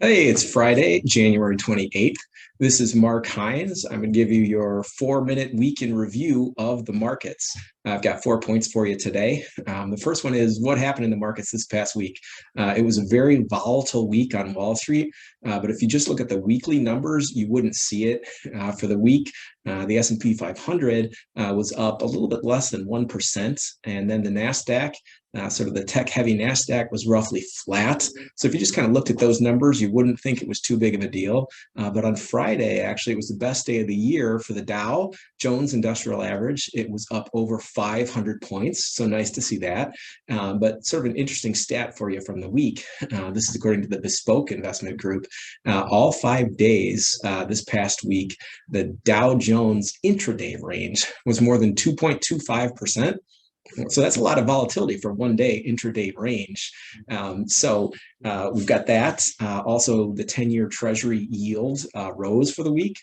Hey, it's Friday, January 28th. This is Mark Hines. I'm going to give you your 4-minute week in review of the markets. I've got 4 points for you today. The first one is what happened in the markets this past week. It was a very volatile week on Wall Street, but if you just look at the weekly numbers, you wouldn't see it. For the week, the S&P 500 was up a little bit less than 1%, and then the NASDAQ, sort of the tech-heavy NASDAQ, was roughly flat. So if you just kind of looked at those numbers, you wouldn't think it was too big of a deal. But on Friday, actually, it was the best day of the year for the Dow Jones Industrial Average. It was up over 500 points, so nice to see that. But sort of an interesting stat for you from the week. This is according to the Bespoke Investment Group. All 5 days this past week, the Dow Jones intraday range was more than 2.25%. So that's a lot of volatility for one day intraday range. We've got that. Also, the 10-year Treasury yield rose for the week.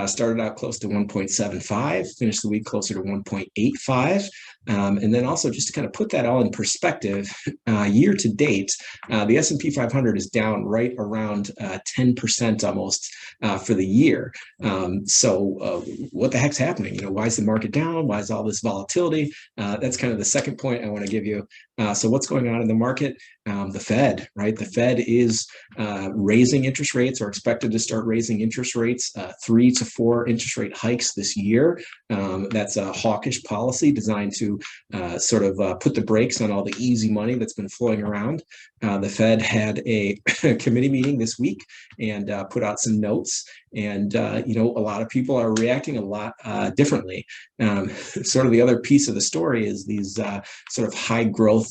Started out close to 1.75, finished the week closer to 1.85. And then also, just to kind of put that all in perspective, year to date, the S&P 500 is down right around 10% almost for the year. What the heck's happening? Why is the market down? Why is all this volatility? That's kind of the second point I want to give you. So what's going on in the market? The Fed, right? The Fed is raising interest rates, or expected to start raising interest rates, 3 to 4 interest rate hikes this year. That's a hawkish policy designed to put the brakes on all the easy money that's been flowing around. The Fed had a committee meeting this week and put out some notes. And, a lot of people are reacting a lot differently. Sort of the other piece of the story is these sort of high growth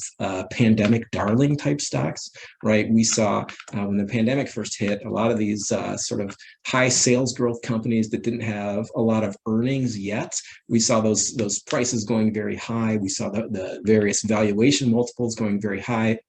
pandemic darling type stocks, right? We saw when the pandemic first hit, a lot of these sort of high sales growth companies that didn't have a lot of earnings yet. We saw those prices going very high. We saw the various valuation multiples going very high.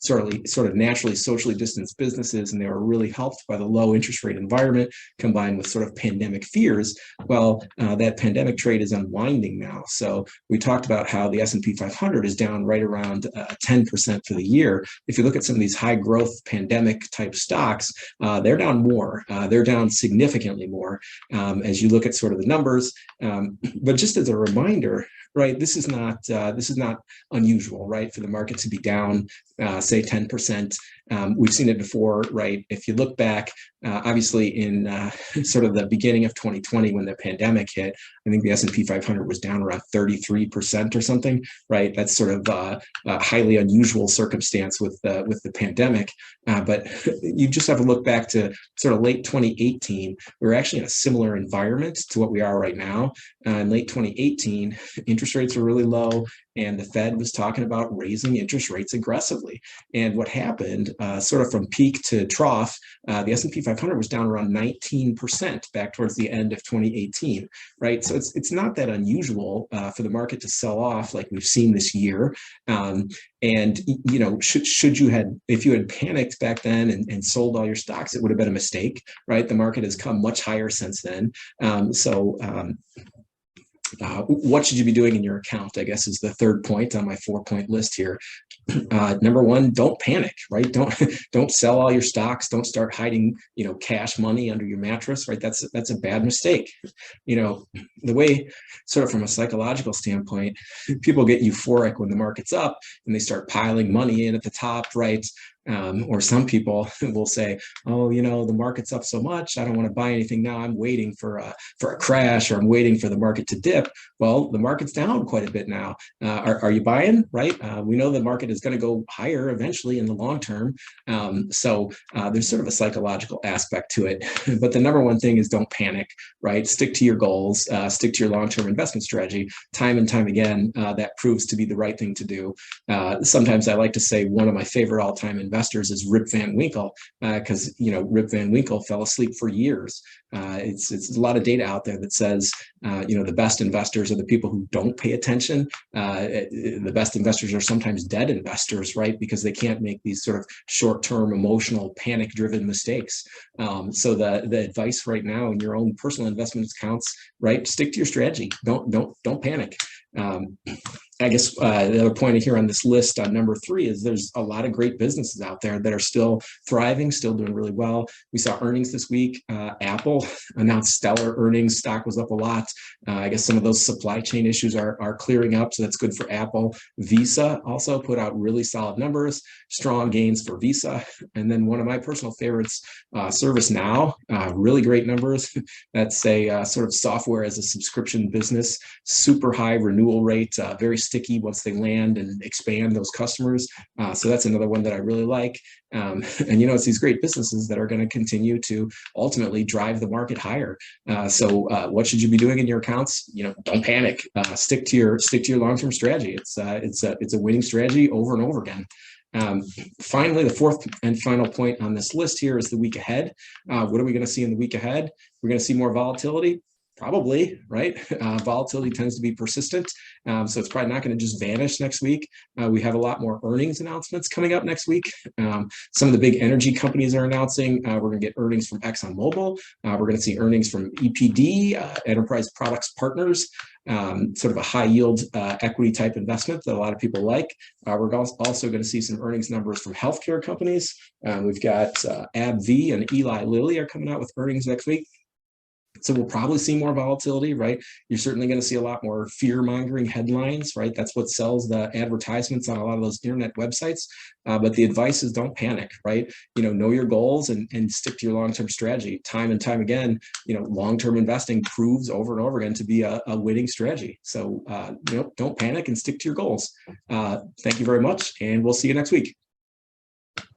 Sort of naturally socially distanced businesses, and they were really helped by the low interest rate environment combined with sort of pandemic fears. Well, that pandemic trade is unwinding now. So we talked about how the S&P 500 is down right around 10% for the year. If you look at some of these high growth pandemic type stocks, they're down more. They're down significantly more as you look at sort of the numbers. But just as a reminder, right, this is not unusual, right, for the market to be down, say 10%. We've seen it before, right? If you look back, obviously in sort of the beginning of 2020 when the pandemic hit, I think the S&P 500 was down around 33% or something, right? That's sort of a highly unusual circumstance with the pandemic. But you just have to look back to sort of late 2018. We were actually in a similar environment to what we are right now. In late 2018, interest rates were really low, and the Fed was talking about raising interest rates aggressively. And what happened, sort of from peak to trough, the S&P 500 was down around 19% back towards the end of 2018, right? So it's not that unusual for the market to sell off like we've seen this year. If you had panicked back then and sold all your stocks, it would have been a mistake, right? The market has come much higher since then. What should you be doing in your account, I guess, is the third point on my 4-point list here. Number one, don't panic, right? Don't sell all your stocks. Don't start hiding, cash money under your mattress, right? That's a bad mistake. The way, sort of from a psychological standpoint, people get euphoric when the market's up and they start piling money in at the top, right? Or some people will say, oh, the market's up so much, I don't want to buy anything now. I'm waiting for a crash, or I'm waiting for the market to dip. Well, the market's down quite a bit now. Are you buying, right? We know the market is going to go higher eventually in the long term. So there's sort of a psychological aspect to it. But the number one thing is don't panic, right? Stick to your goals, stick to your long-term investment strategy. Time and time again, that proves to be the right thing to do. Sometimes I like to say one of my favorite all-time investors is Rip Van Winkle, because Rip Van Winkle fell asleep for years It's a lot of data out there that says, the best investors are the people who don't pay attention. The best investors are sometimes dead investors, right? Because they can't make these sort of short-term, emotional, panic-driven mistakes. So the advice right now in your own personal investment accounts, right? Stick to your strategy. Don't panic. I guess the other point here on this list on number 3 is there's a lot of great businesses out there that are still thriving, still doing really well. We saw earnings this week. Apple announced stellar earnings. Stock was up a lot. I guess some of those supply chain issues are clearing up, so that's good for Apple. Visa also put out really solid numbers, strong gains for Visa. And then one of my personal favorites, ServiceNow, really great numbers. That's a sort of software as a subscription business, super high renewal rate, very sticky once they land and expand those customers. So that's another one that I really like. And it's these great businesses that are going to continue to ultimately drive the market higher. So what should you be doing in your accounts? Don't panic. Stick to your long-term strategy. It's a winning strategy over and over again. Finally, the fourth and final point on this list here is the week ahead. What are we going to see in the week ahead? We're going to see more volatility. Probably, right? Volatility tends to be persistent. So it's probably not going to just vanish next week. We have a lot more earnings announcements coming up next week. Some of the big energy companies are announcing. We're going to get earnings from ExxonMobil. We're going to see earnings from EPD, Enterprise Products Partners, sort of a high yield equity type investment that a lot of people like. We're also going to see some earnings numbers from healthcare companies. We've got AbbVie and Eli Lilly are coming out with earnings next week. So we'll probably see more volatility, right? You're certainly going to see a lot more fear-mongering headlines, right? That's what sells the advertisements on a lot of those internet websites. But the advice is don't panic, right? Know your goals and stick to your long-term strategy. Time and time again, long-term investing proves over and over again to be a winning strategy. So, don't panic and stick to your goals. Thank you very much, and we'll see you next week.